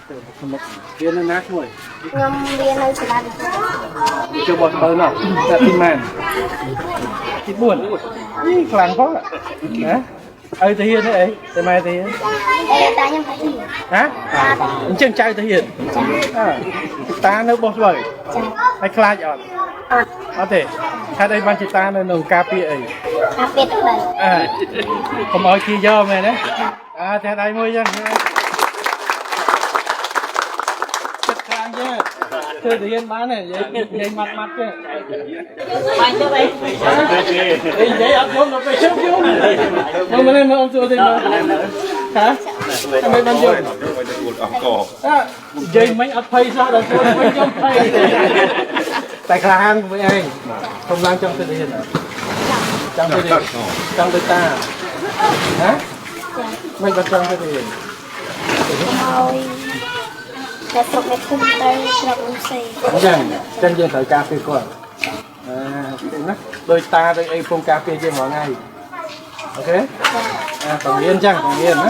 រៀននៅណាមួយ ខ្ញុំរៀននៅសាលាចូលបោះទៅណោះតែទីម៉ែនទី4នេះខ្លាំងផងណាឲ្យទៅហ៊ានអីតែម៉ែទៅហ៊ាន តាខ្ញុំទៅហ៊ាន ហ៎អញ្ចឹងចៅទៅហ៊ានតានៅបោះស្បៃហើយខ្លាចអត់អត់ទេហេតុអីបានជាតានៅក្នុងការពារអី ការពារទឹកដី កុំឲ្យគេយកមែនទេតែដៃមួយចឹងចិត្តខ្លាំងទេធ្វើទៅហ៊ានបានទេនិយាយម៉ាត់ទេបាញ់ទៅអីនិយាយអត់យំដល់ពេលជុំយំមកមិនមកអត់ទៅទេហ៎មិនបានយំអង្គនិយាយមិញអត់ភ័យសោះដល់ខ្លួនវិញខ្ញុំភ័យតែខ្លាំងវិញឯងខ្ញុំឡើងចង់ទៅហ៊ានចង់ទៅតាហ៎មិនបាត់ចង់ទៅហ៊ានឲ្យតែស្រុកនេះគុំទៅស្រុកនោះផ្សេងចឹងយើងត្រូវការពារគាត់ណាដោយតាដោយអីពងការពារជាងរាល់ថ្ងៃអូខេបង្រៀនចឹងបង្រៀនណា